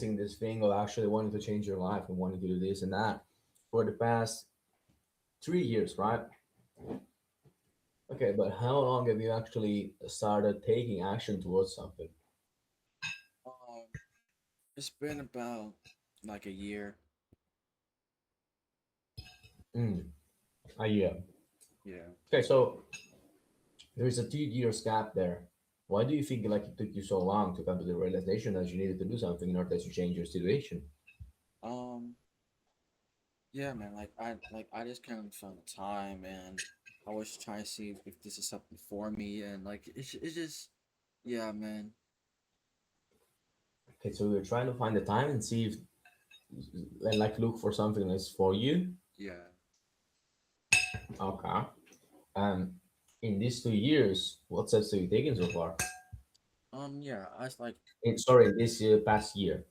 this thing of actually wanting to change your life and wanting to do this and that for the past 3 years, right? Okay, but how long have you actually started taking action towards something? Um, it's been about like a year. Mm, a year. Yeah. Okay, so there is a 2 years gap there. Why do you think like it took you so long to come to the realization that you needed to do something in order to change your situation? Um, yeah, man. I just kind of found the time, and I was trying to see if this is something for me, and it's just, yeah, man. Okay, so you're trying to find the time and see if and like look for something that's for you. Yeah. Okay. Um, in these 2 years, what steps have you taken so far? Yeah. I was like, Sorry, this past year.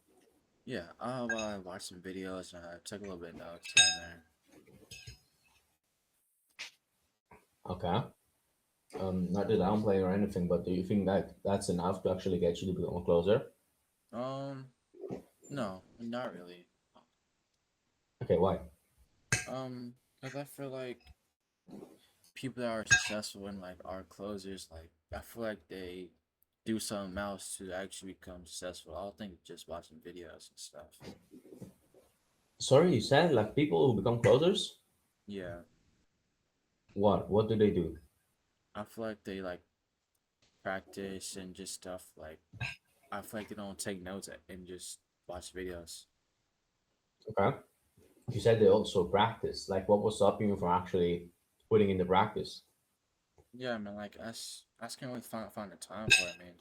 yeah. I watched some videos and I took a little bit of notes here and there. Okay. Not to downplay or anything, but do you think that that's enough to actually get you to become a closer? Um, no, not really. Okay, why? Because I feel like people that are successful in like art closers, like I feel like they do something else to actually become successful. I don't think just watching videos and stuff. Sorry, you said like people who become closers. Yeah, What? What do they do? I feel like they like practice and just stuff like I feel like they don't take notes and just watch videos. Okay. You said they also practice. Like, what was stopping you from actually putting in the practice? Yeah, I mean, like I just can't really find the time for it. I mean,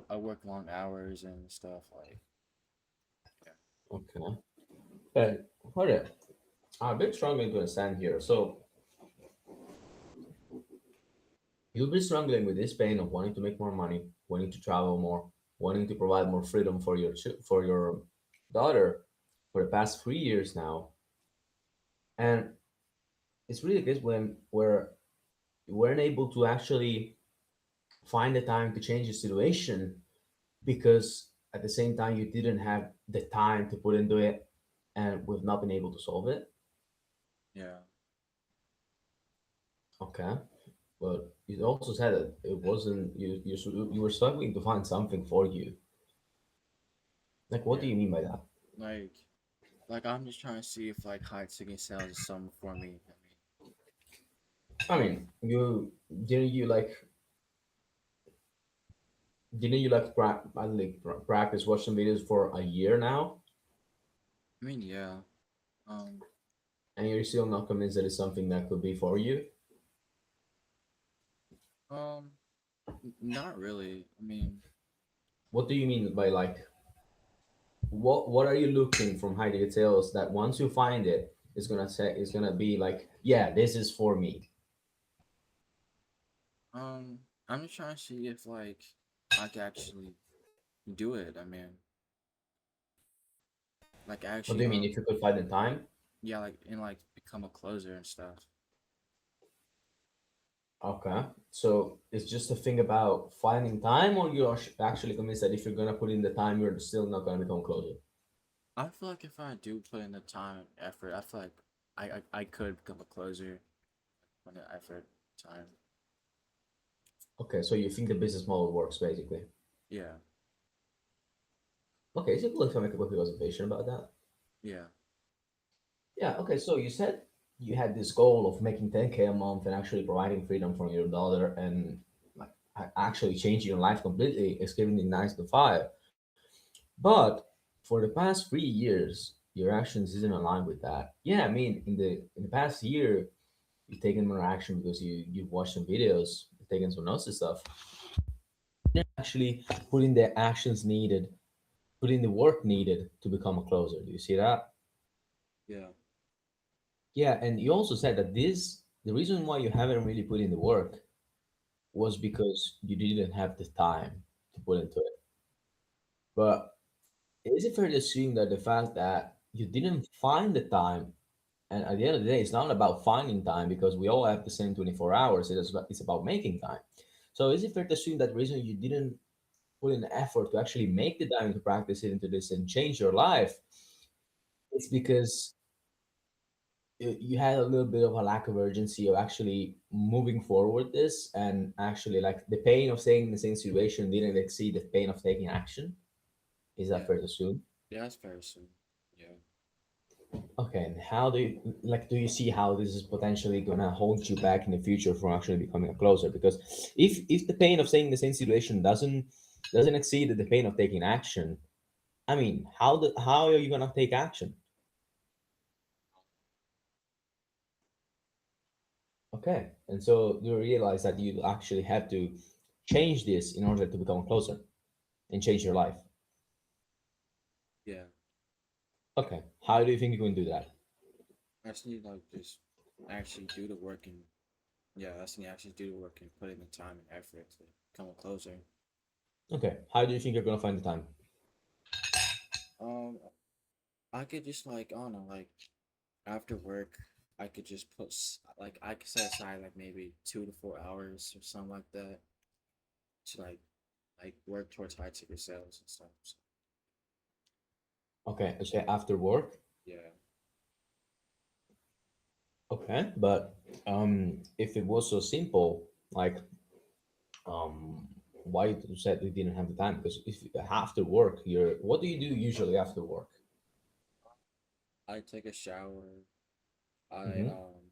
I work long hours and stuff. Like, yeah, Okay. But hold it. I'm a bit struggling to understand here. So you'll be struggling with this pain of wanting to make more money, wanting to travel more, wanting to provide more freedom for for your daughter for the past 3 years now, and it's really good when where you weren't able to actually find the time to change the situation because at the same time you didn't have the time to put into it, and we've not been able to solve it. yeah, Okay, but you also said that it wasn't you were struggling to find something for you. Like, what do yeah. you mean by that? Like, I'm just trying to see if like high ticket sales is something for me. I mean, I mean, you didn't you like didn't you like practice watch some videos for a year now, yeah. Um, and you're still not convinced that it's something that could be for you? um, not really. I mean, What do you mean by like what are you looking from high ticket sales that once you find it, it's gonna be like, yeah, this is for me? um, I'm just trying to see if like I can actually do it. I mean, like What do actually, you mean if you could find the time? yeah, like and like become a closer and stuff. Okay, so it's just a thing about finding time, or you're actually convinced that if you're gonna put in the time, you're still not gonna become closer? I feel like if I do put in the time and effort, I feel like I could become a closer when the effort time. Okay, so you think the business model works basically. Yeah, Okay, is it cool if I make a quick observation about that? yeah, Yeah, okay, so you said you had this goal of making 10K a month and actually providing freedom from your daughter and like actually changing your life completely, escaping the 9 to 5. But for the past 3 years, your actions isn't aligned with that. Yeah, I mean, in the past year, you've taken more action because you've watched some videos, you've taken some notes and stuff. Actually, put in the actions needed, put in the work needed to become a closer. Do you see that? yeah, Yeah, and you also said that the reason why you haven't really put in the work was because you didn't have the time to put into it. But is it fair to assume that the fact that you didn't find the time, and at the end of the day, it's not about finding time because we all have the same 24 hours. It's about making time. So is it fair to assume that the reason you didn't put in the effort to actually make the time to practice it into this and change your life, it's because you had a little bit of a lack of urgency of actually moving forward this, and actually like the pain of staying in the same situation didn't exceed the pain of taking action. Is that Yeah, fair to assume? yeah, that's fair soon. Yeah, Okay, and how do you like? Do you see how this is potentially gonna hold you back in the future from actually becoming a closer? Because if the pain of staying in the same situation doesn't exceed the pain of taking action, I mean, how are you gonna take action? Okay, and so you realize that you actually have to change this in order to become closer and change your life. yeah. Okay, how do you think you can do that? I just need like just actually do the work and yeah, I just need to actually do the work and put in the time and effort to become a closer. Okay, how do you think you're gonna find the time? Um, I could just like I don't know, like after work, I could just like I could set aside like maybe 2 to 4 hours or something like that to like work towards high ticket sales and stuff. So, Okay, okay, after work. yeah, Okay, but if it was so simple, like um, why you said you didn't have the time? Because if after work, you're what do you do usually after work? I take a shower. I Hmm. um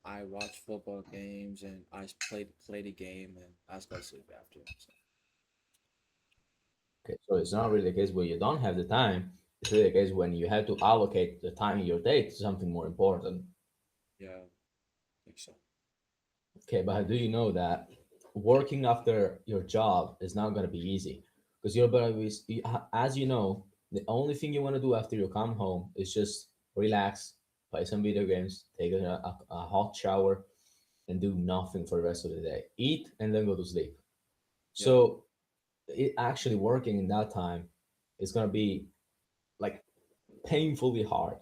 I watch football games and play the game and I just go to sleep after. So Okay, so it's not really a case where you don't have the time. It's really a case when you have to allocate the time in your day to something more important. yeah, I think so. Okay, but do you know that working after your job is not going to be easy? Because you're going to be, as you know, the only thing you want to do after you come home is just relax, play some video games, take a hot shower, and do nothing for the rest of the day. Eat and then go to sleep. Yeah, So it actually working in that time is going to be like painfully hard.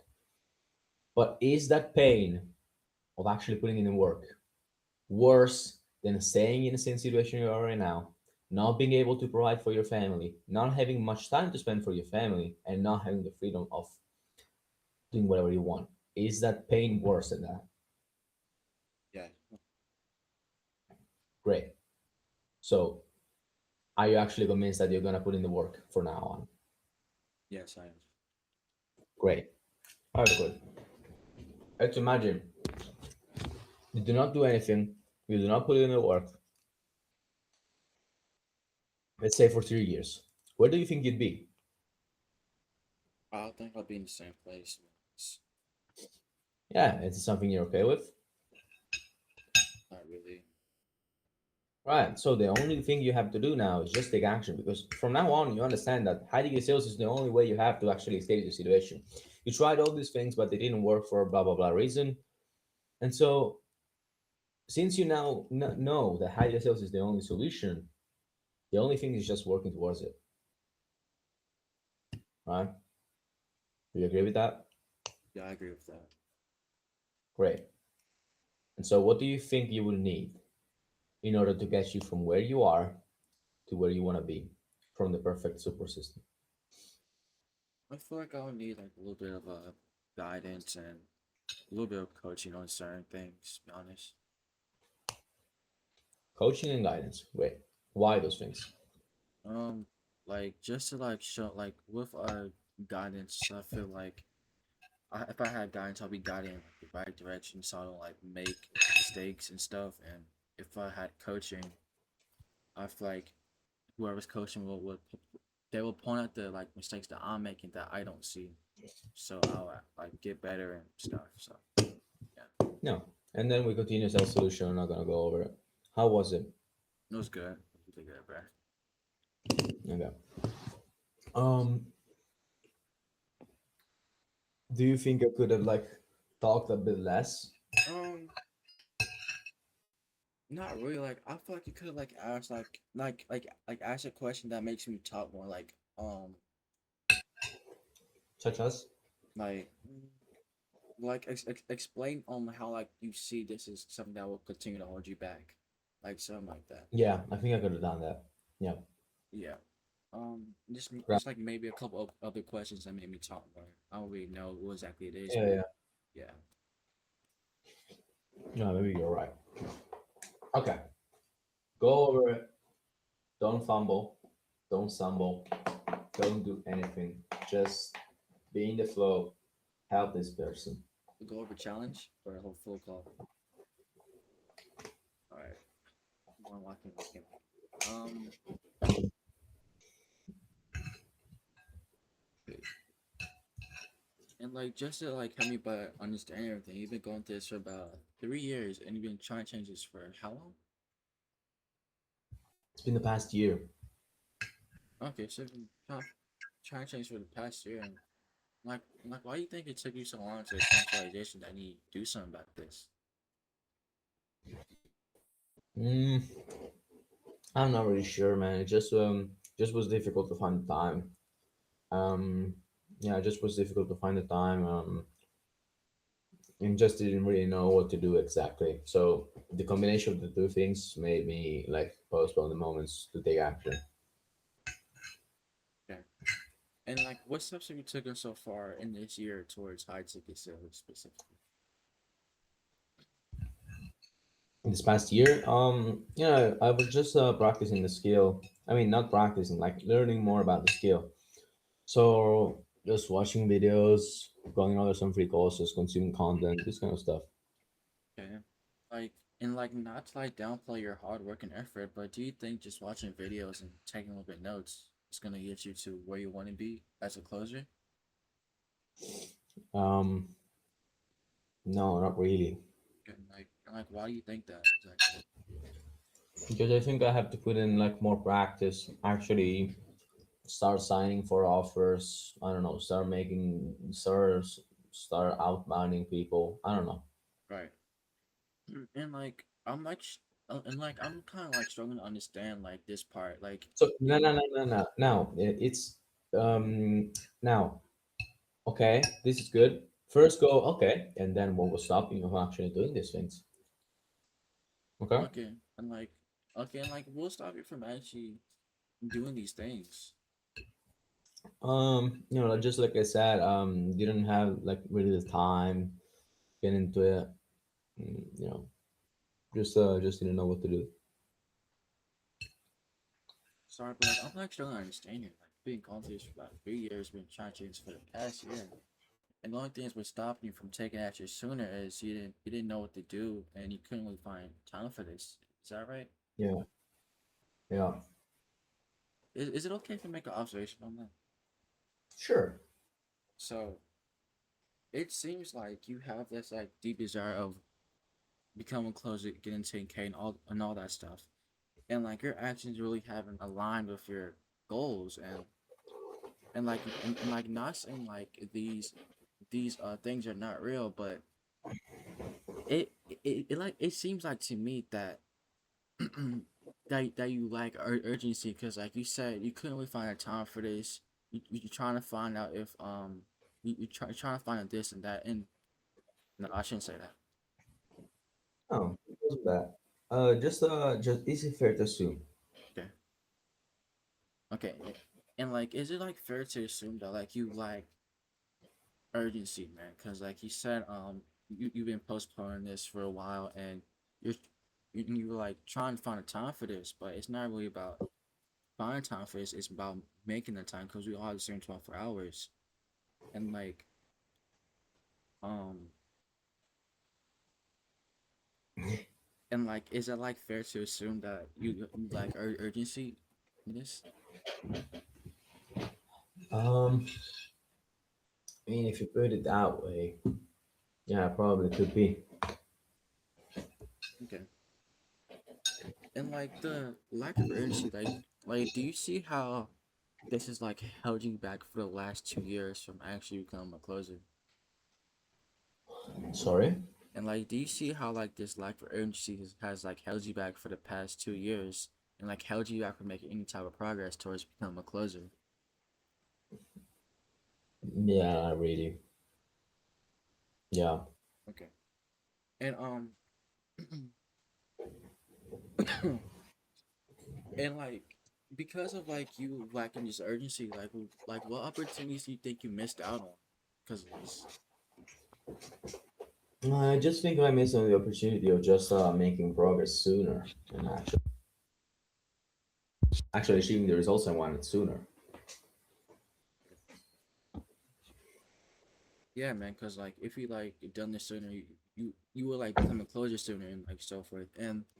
But is that pain of actually putting in the work worse than staying in the same situation you are right now, not being able to provide for your family, not having much time to spend for your family, and not having the freedom of doing whatever you want? Is that pain worse than that? yeah. Great. So, are you actually convinced that you're going to put in the work for now on? Yes, I am. Great. All right, good. Let's imagine you do not do anything, you do not put in the work, let's say for 3 years. Where do you think you'd be? I don't think I'll be in the same place. Yeah, it's something you're okay with. Not really. Right. So the only thing you have to do now is just take action because from now on you understand that hiding your sales is the only way you have to actually escape the situation. You tried all these things, but they didn't work for blah blah blah reason. And so since you now know that hiding your sales is the only solution, the only thing is just working towards it. Right? Do you agree with that? Yeah, I agree with that. Great. And so what do you think you will need in order to get you from where you are to where you want to be from the perfect super system? I feel like I'll need like a little bit of guidance and a little bit of coaching on certain things. To be honest, Coaching and guidance. Great. Why those things? um, like just to like show like with guidance, I feel like if I had guidance, I'll be guiding in like the right direction, so I don't like make mistakes and stuff. And if I had coaching, I feel like whoever's coaching will they will point out the like mistakes that I'm making that I don't see, so I'll like get better and stuff. So yeah, No. And then we continue sales solution. I'm not gonna go over it. How was it? it was good. You did good, bro. Okay. Um, do you think I could have like talked a bit less? Um, not really. Like I feel like you could have like asked like ask a question that makes me talk more. Such as? Like explain how like you see this is something that will continue to hold you back, like something like that. Yeah, I think I could have done that. Yeah. Yeah. Just Right. just like maybe a couple of other questions that made me talk about it. I don't really know what exactly it is, Yeah, but yeah. yeah. No, maybe you're right. Okay, go over it. Don't fumble. Don't stumble. Don't do anything. Just be in the flow. Help this person. We'll go over challenge or a whole full call. All right. One walking. Um. Okay. And like just to like help me by understanding everything, you've been going through this for about 3 years, and you've been trying to change this for how long? It's been the past year. Okay, so you've been trying to change for the past year, and like why do you think it took you so long to come to the realization that you need to do something about this? Mm, I'm not really sure, man. It just was difficult to find the time. Um, yeah, it just was difficult to find the time. And just didn't really know what to do exactly. So the combination of the two things made me like postpone the moments to take action. Okay. And like, what steps have you taken so far in this year towards high ticket sales specifically? In this past year, I was just practicing the skill. I mean, not practicing, like learning more about the skill. So just watching videos, going over some free courses, consuming content, this kind of stuff. Okay. Like, and like, not to like downplay your hard work and effort, but do you think just watching videos and taking a little bit notes is gonna get you to where you want to be as a closer? Um, no, not really, And like, why do you think that exactly? because I think I have to put in like more practice. Actually, start signing for offers. I don't know. Start outbounding people. I don't know. Right. And like, and like, I'm kind of like struggling to understand like this part. Like, So no, you no, no, no, no. Now it's now. Okay, this is good. First go okay, and then what will stop you from actually doing these things? Okay. okay, and like, okay, and like, we'll stop you from actually doing these things. Just like I said, didn't have like really the time get into it. You know, just didn't know what to do. Sorry, but like I'm not sure I understand you. Like being gone through this for about 3 years, been trying to change for the past year, and the only thing that's stopping you from taking action sooner is you didn't know what to do and you couldn't really find time for this. Is that right? Yeah, yeah, Is it okay if I make an observation on that? sure. So it seems like you have this like deep desire of becoming closer, getting 10K and all that stuff, and like your actions really haven't aligned with your goals and like not saying like these things are not real, but it like it seems like to me that that you like urgency because like you said you couldn't really find a time for this. You're trying to find out if trying to find out this and that, and no, I shouldn't say that. Oh, it wasn't bad. Just is it fair to assume? Okay, okay, and like is it like fair to assume that like you like urgency, man? Because like you said, you've been postponing this for a while, and you're you were like trying to find a time for this, but it's not really about finding time for this. It's about making the time because we all have the same 24 hours, and um is it like fair to assume that you like urgency in this? Um, I mean, if you put it that way, yeah, probably could be. Okay, and like the lack of urgency, like do you see how this has like held you back for the last 2 years from actually becoming a closer? Sorry. And like, do you see how like this lack of urgency has like held you back for the past 2 years and like held you back from making any type of progress towards becoming a closer? Yeah, really. Yeah. Okay. And and like, because of like you lacking this urgency, like what opportunities do you think you missed out on because of this? I just think I missed on the opportunity of just making progress sooner and actually achieving the results I wanted sooner. Yeah, man, because like if you like done this sooner, you will like become a closer sooner and like so forth.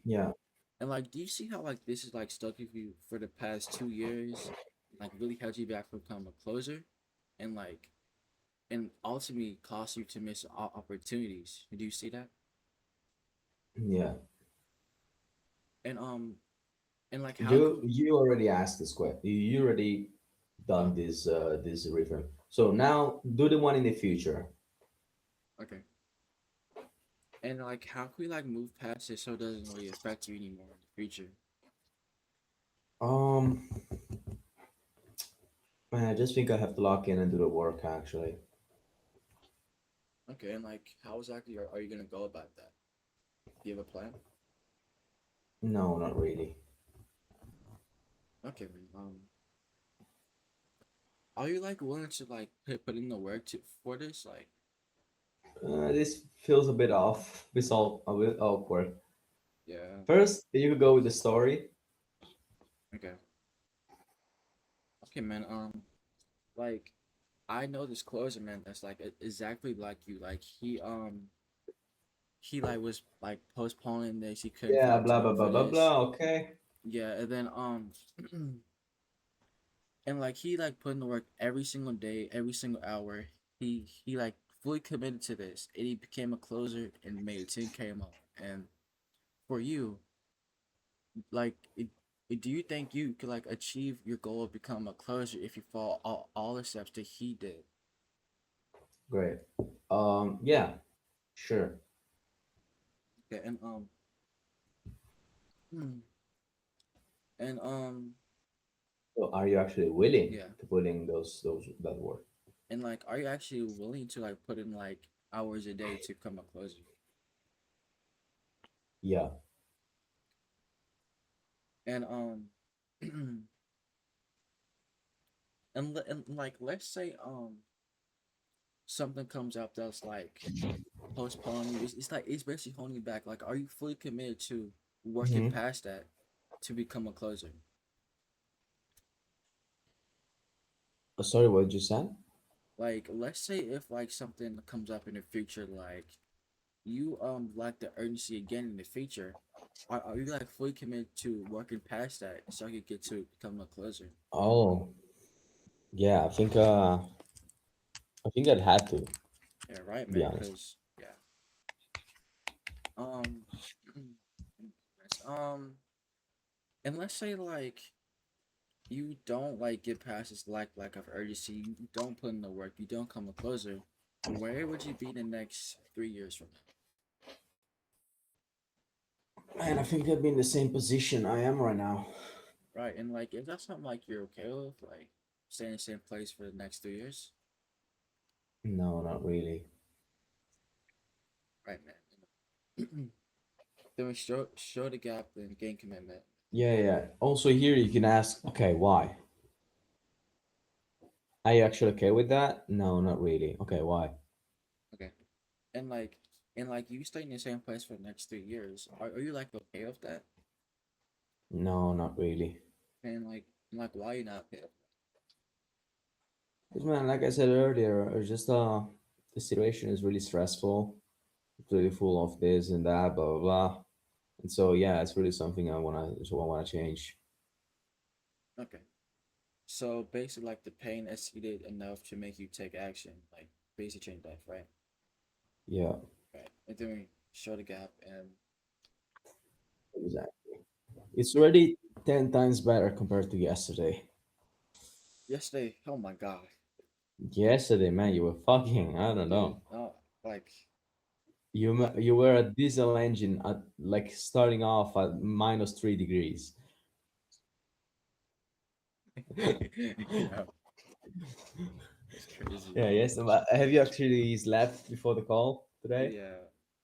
Yeah, And like, do you see how like this is like stuck with you for the past 2 years, like really held you back from becoming a closer, and like and ultimately cost you to miss opportunities. Do you see that? yeah. And and like how You could you already asked this question. You already uh done this reframe. So now do the one in the future. okay. And like how can we like move past it so it doesn't really affect you anymore in the future? Um, Man, I just think I have to lock in and do the work. Actually, Okay, and like how exactly are you gonna go about that? Do you have a plan? no, not really. Okay, man. Are you like willing to like put in the work to for this? Like, This feels a bit off. It's all a bit awkward. yeah. First, you could go with the story. Okay. Okay, man. Like I know this closer man that's like exactly like you. Like he like was like postponing this. He couldn't Yeah, find blah blah time blah for blah this. blah. Okay, Yeah, and then and like he like put in the work every single day, every single hour. He like fully committed to this, and he became a closer and made a 10K a month. And for you, like do you think you could like achieve your goal of becoming a closer if you follow all the steps that he did? great. Yeah, sure. Okay, and hmm, and So, are you actually willing yeah, to put in those that work? and like, are you actually willing to like put in like hours a day to become a closer? Yeah. And and like, let's say something comes up that's like postponing you. It's like it's basically holding you back. Like, are you fully committed to working Hmm. past that to become a closer? Sorry, what did you say? Like, let's say if like something comes up in the future, like you lack the urgency again in the future, are you like fully committed to working past that so you get to become a closer? Oh, yeah. I think I'd had to Yeah, right, be man. honest. Cause yeah, um, yes, and let's say like you don't like get past this lack of urgency, you don't put in the work, you don't come a closer. Where would you be the next 3 years from now? Man, I think I'd be in the same position I am right now. Right, and like is that something like you're okay with, like staying in the same place for the next 3 years? No, not really. Right, man. Then we show the gap and gain commitment. Yeah, yeah. Also, here you can ask, okay, why? Are you actually okay with that? No, not really. Okay, why? Okay. And like you stay in the same place for the next 3 years. Are you like okay with that? No, not really. And like why you not okay? Because man, like I said earlier, it's just the situation is really stressful. It's really full of this and that, blah blah blah. And so yeah, it's really something I wanna change. Okay. So basically like the pain exceeded enough to make you take action, like basically change life, right? Yeah, Right. And then we show the gap and exactly. It's already 10 times better compared to yesterday. yesterday, oh my god. Yesterday, man, you were fucking, I don't Dude, know. like You were a diesel engine at like starting off at -3 degrees. yeah, it's crazy. Yeah, yes. Have you actually slept before the call today? Yeah,